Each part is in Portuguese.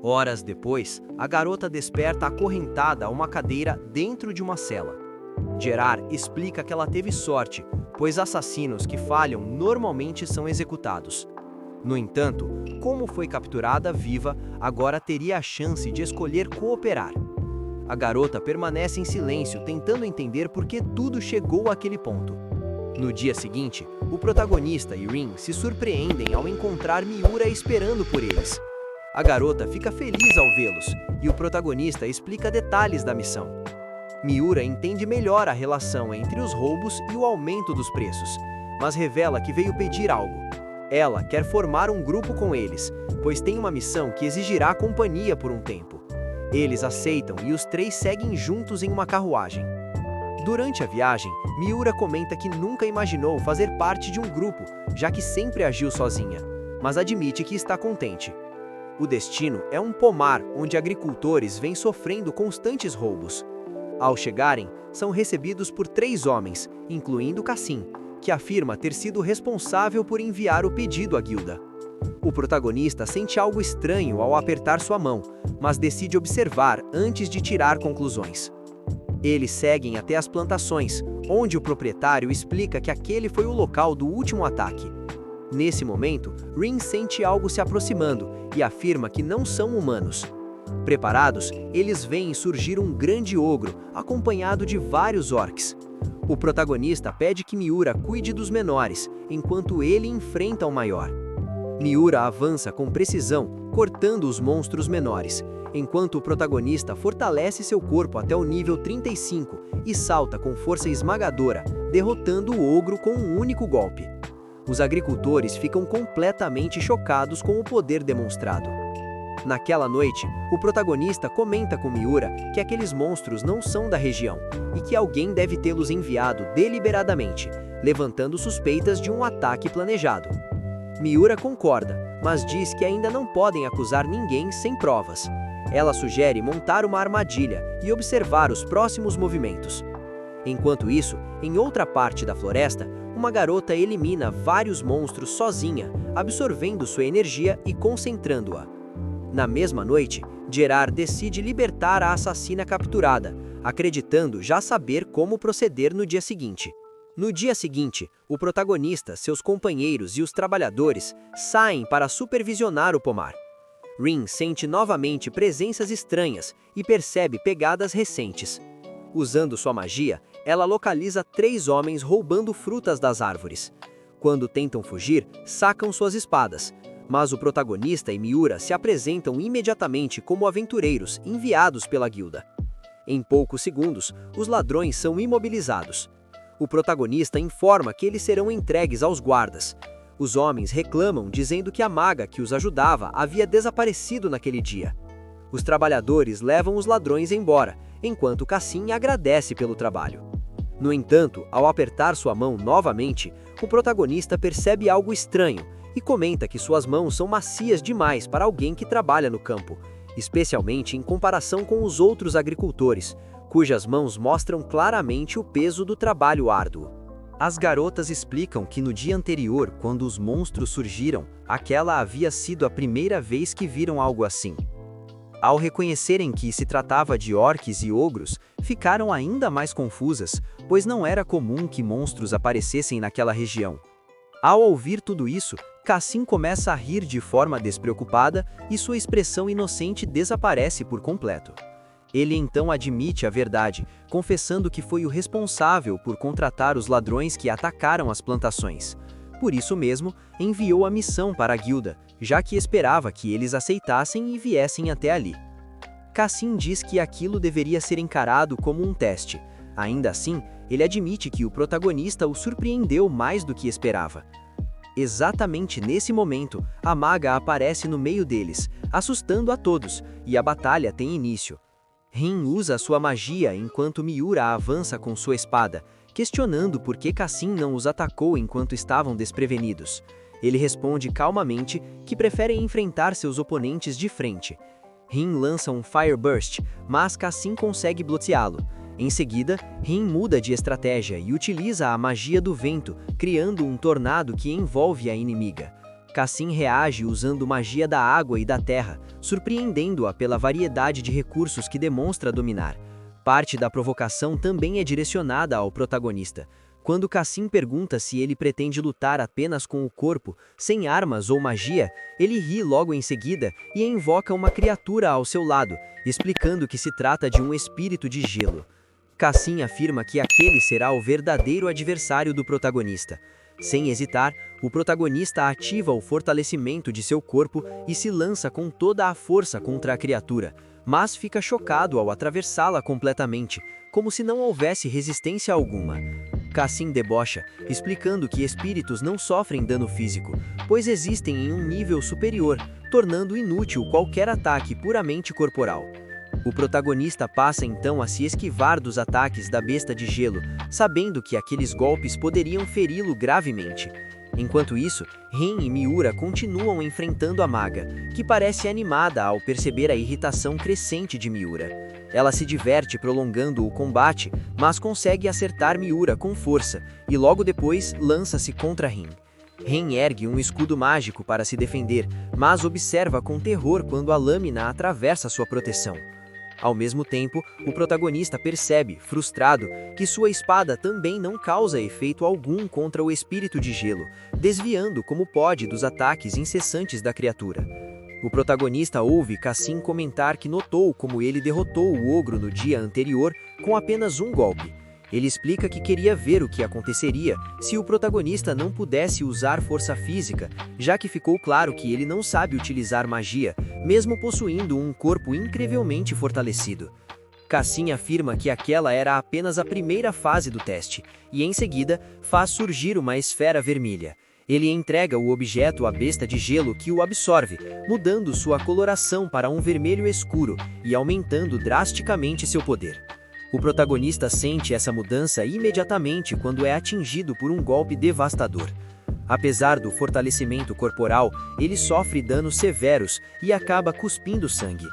Horas depois, a garota desperta acorrentada a uma cadeira dentro de uma cela. Gerard explica que ela teve sorte, pois assassinos que falham normalmente são executados. No entanto, como foi capturada viva, agora teria a chance de escolher cooperar. A garota permanece em silêncio, tentando entender por que tudo chegou àquele ponto. No dia seguinte, o protagonista e Rin se surpreendem ao encontrar Miura esperando por eles. A garota fica feliz ao vê-los, e o protagonista explica detalhes da missão. Miura entende melhor a relação entre os roubos e o aumento dos preços, mas revela que veio pedir algo. Ela quer formar um grupo com eles, pois tem uma missão que exigirá companhia por um tempo. Eles aceitam e os três seguem juntos em uma carruagem. Durante a viagem, Miura comenta que nunca imaginou fazer parte de um grupo, já que sempre agiu sozinha, mas admite que está contente. O destino é um pomar onde agricultores vêm sofrendo constantes roubos. Ao chegarem, são recebidos por 3 homens, incluindo Cassim, que afirma ter sido responsável por enviar o pedido à guilda. O protagonista sente algo estranho ao apertar sua mão, mas decide observar antes de tirar conclusões. Eles seguem até as plantações, onde o proprietário explica que aquele foi o local do último ataque. Nesse momento, Rin sente algo se aproximando e afirma que não são humanos. Preparados, eles veem surgir um grande ogro, acompanhado de vários orcs. O protagonista pede que Miura cuide dos menores, enquanto ele enfrenta o maior. Miura avança com precisão, cortando os monstros menores, enquanto o protagonista fortalece seu corpo até o nível 35 e salta com força esmagadora, derrotando o ogro com um único golpe. Os agricultores ficam completamente chocados com o poder demonstrado. Naquela noite, o protagonista comenta com Miura que aqueles monstros não são da região e que alguém deve tê-los enviado deliberadamente, levantando suspeitas de um ataque planejado. Miura concorda, mas diz que ainda não podem acusar ninguém sem provas. Ela sugere montar uma armadilha e observar os próximos movimentos. Enquanto isso, em outra parte da floresta, uma garota elimina vários monstros sozinha, absorvendo sua energia e concentrando-a. Na mesma noite, Gerard decide libertar a assassina capturada, acreditando já saber como proceder no dia seguinte. No dia seguinte, o protagonista, seus companheiros e os trabalhadores saem para supervisionar o pomar. Rin sente novamente presenças estranhas e percebe pegadas recentes. Usando sua magia, ela localiza 3 homens roubando frutas das árvores. Quando tentam fugir, sacam suas espadas, mas o protagonista e Miura se apresentam imediatamente como aventureiros enviados pela guilda. Em poucos segundos, os ladrões são imobilizados. O protagonista informa que eles serão entregues aos guardas. Os homens reclamam dizendo que a maga que os ajudava havia desaparecido naquele dia. Os trabalhadores levam os ladrões embora, enquanto Cassim agradece pelo trabalho. No entanto, ao apertar sua mão novamente, o protagonista percebe algo estranho e comenta que suas mãos são macias demais para alguém que trabalha no campo, especialmente em comparação com os outros agricultores, cujas mãos mostram claramente o peso do trabalho árduo. As garotas explicam que no dia anterior, quando os monstros surgiram, aquela havia sido a primeira vez que viram algo assim. Ao reconhecerem que se tratava de orques e ogros, ficaram ainda mais confusas, pois não era comum que monstros aparecessem naquela região. Ao ouvir tudo isso, Cassim começa a rir de forma despreocupada e sua expressão inocente desaparece por completo. Ele então admite a verdade, confessando que foi o responsável por contratar os ladrões que atacaram as plantações. Por isso mesmo, enviou a missão para a guilda, já que esperava que eles aceitassem e viessem até ali. Cassim diz que aquilo deveria ser encarado como um teste. Ainda assim, ele admite que o protagonista o surpreendeu mais do que esperava. Exatamente nesse momento, a maga aparece no meio deles, assustando a todos, e a batalha tem início. Rin usa sua magia enquanto Miura avança com sua espada, questionando por que Cassim não os atacou enquanto estavam desprevenidos. Ele responde calmamente que prefere enfrentar seus oponentes de frente. Rin lança um Fire Burst, mas Cassim consegue bloqueá-lo. Em seguida, Rin muda de estratégia e utiliza a magia do vento, criando um tornado que envolve a inimiga. Cassim reage usando magia da água e da terra, surpreendendo-a pela variedade de recursos que demonstra dominar. Parte da provocação também é direcionada ao protagonista. Quando Cassim pergunta se ele pretende lutar apenas com o corpo, sem armas ou magia, ele ri logo em seguida e invoca uma criatura ao seu lado, explicando que se trata de um espírito de gelo. Cassim afirma que aquele será o verdadeiro adversário do protagonista. Sem hesitar, o protagonista ativa o fortalecimento de seu corpo e se lança com toda a força contra a criatura, mas fica chocado ao atravessá-la completamente, como se não houvesse resistência alguma. Cassim debocha, explicando que espíritos não sofrem dano físico, pois existem em um nível superior, tornando inútil qualquer ataque puramente corporal. O protagonista passa então a se esquivar dos ataques da besta de gelo, sabendo que aqueles golpes poderiam feri-lo gravemente. Enquanto isso, Rin e Miura continuam enfrentando a maga, que parece animada ao perceber a irritação crescente de Miura. Ela se diverte prolongando o combate, mas consegue acertar Miura com força, e logo depois lança-se contra Rin. Rin ergue um escudo mágico para se defender, mas observa com terror quando a lâmina atravessa sua proteção. Ao mesmo tempo, o protagonista percebe, frustrado, que sua espada também não causa efeito algum contra o espírito de gelo, desviando como pode dos ataques incessantes da criatura. O protagonista ouve Cassim comentar que notou como ele derrotou o ogro no dia anterior com apenas um golpe. Ele explica que queria ver o que aconteceria se o protagonista não pudesse usar força física, já que ficou claro que ele não sabe utilizar magia, mesmo possuindo um corpo incrivelmente fortalecido. Cassim afirma que aquela era apenas a primeira fase do teste, e em seguida faz surgir uma esfera vermelha. Ele entrega o objeto à besta de gelo que o absorve, mudando sua coloração para um vermelho escuro e aumentando drasticamente seu poder. O protagonista sente essa mudança imediatamente quando é atingido por um golpe devastador. Apesar do fortalecimento corporal, ele sofre danos severos e acaba cuspindo sangue.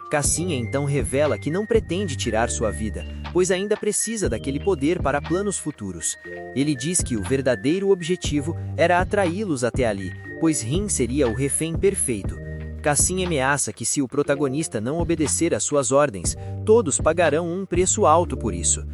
Cassim então revela que não pretende tirar sua vida, pois ainda precisa daquele poder para planos futuros. Ele diz que o verdadeiro objetivo era atraí-los até ali, pois Rin seria o refém perfeito. Cassim ameaça que se o protagonista não obedecer às suas ordens, todos pagarão um preço alto por isso.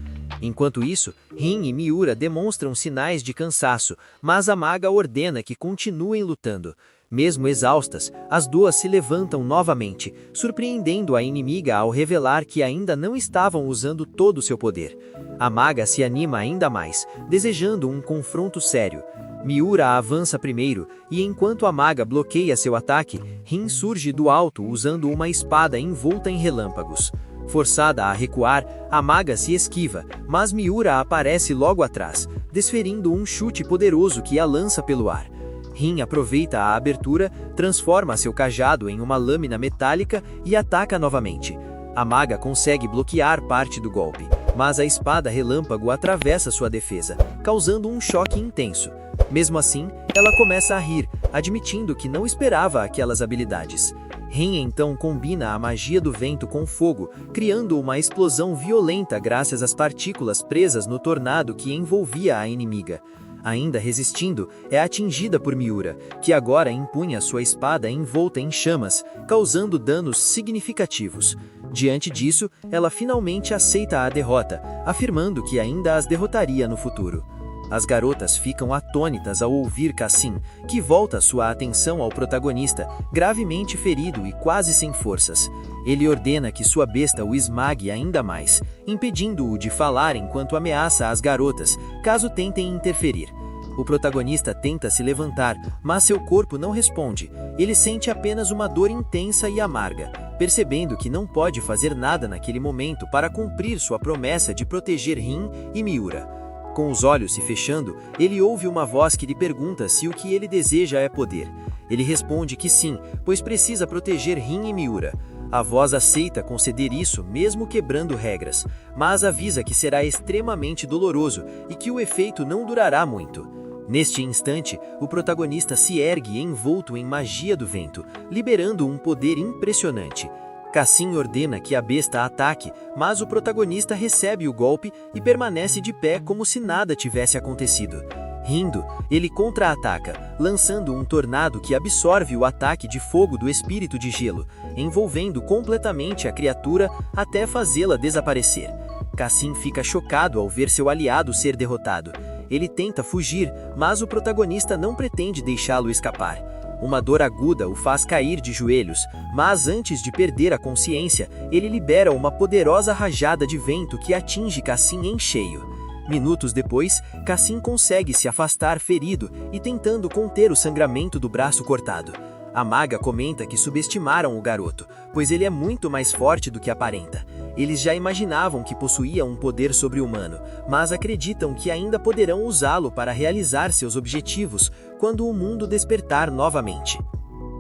Enquanto isso, Rin e Miura demonstram sinais de cansaço, mas a maga ordena que continuem lutando. Mesmo exaustas, as duas se levantam novamente, surpreendendo a inimiga ao revelar que ainda não estavam usando todo o seu poder. A maga se anima ainda mais, desejando um confronto sério. Miura avança primeiro, e enquanto a maga bloqueia seu ataque, Rin surge do alto usando uma espada envolta em relâmpagos. Forçada a recuar, a maga se esquiva, mas Miura aparece logo atrás, desferindo um chute poderoso que a lança pelo ar. Rin aproveita a abertura, transforma seu cajado em uma lâmina metálica e ataca novamente. A maga consegue bloquear parte do golpe, mas a espada relâmpago atravessa sua defesa, causando um choque intenso. Mesmo assim, ela começa a rir, admitindo que não esperava aquelas habilidades. Rin então combina a magia do vento com fogo, criando uma explosão violenta graças às partículas presas no tornado que envolvia a inimiga. Ainda resistindo, é atingida por Miura, que agora empunha sua espada envolta em chamas, causando danos significativos. Diante disso, ela finalmente aceita a derrota, afirmando que ainda as derrotaria no futuro. As garotas ficam atônitas ao ouvir Cassim, que volta sua atenção ao protagonista, gravemente ferido e quase sem forças. Ele ordena que sua besta o esmague ainda mais, impedindo-o de falar enquanto ameaça as garotas, caso tentem interferir. O protagonista tenta se levantar, mas seu corpo não responde. Ele sente apenas uma dor intensa e amarga, percebendo que não pode fazer nada naquele momento para cumprir sua promessa de proteger Rin e Miura. Com os olhos se fechando, ele ouve uma voz que lhe pergunta se o que ele deseja é poder. Ele responde que sim, pois precisa proteger Rin e Miura. A voz aceita conceder isso, mesmo quebrando regras, mas avisa que será extremamente doloroso e que o efeito não durará muito. Neste instante, o protagonista se ergue envolto em magia do vento, liberando um poder impressionante. Cassim ordena que a besta ataque, mas o protagonista recebe o golpe e permanece de pé como se nada tivesse acontecido. Rindo, ele contra-ataca, lançando um tornado que absorve o ataque de fogo do espírito de gelo, envolvendo completamente a criatura até fazê-la desaparecer. Cassim fica chocado ao ver seu aliado ser derrotado. Ele tenta fugir, mas o protagonista não pretende deixá-lo escapar. Uma dor aguda o faz cair de joelhos, mas antes de perder a consciência, ele libera uma poderosa rajada de vento que atinge Cassim em cheio. Minutos depois, Cassim consegue se afastar ferido e tentando conter o sangramento do braço cortado. A maga comenta que subestimaram o garoto, pois ele é muito mais forte do que aparenta. Eles já imaginavam que possuía um poder sobre-humano, mas acreditam que ainda poderão usá-lo para realizar seus objetivos quando o mundo despertar novamente.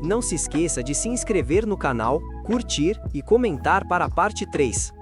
Não se esqueça de se inscrever no canal, curtir e comentar para a parte 3.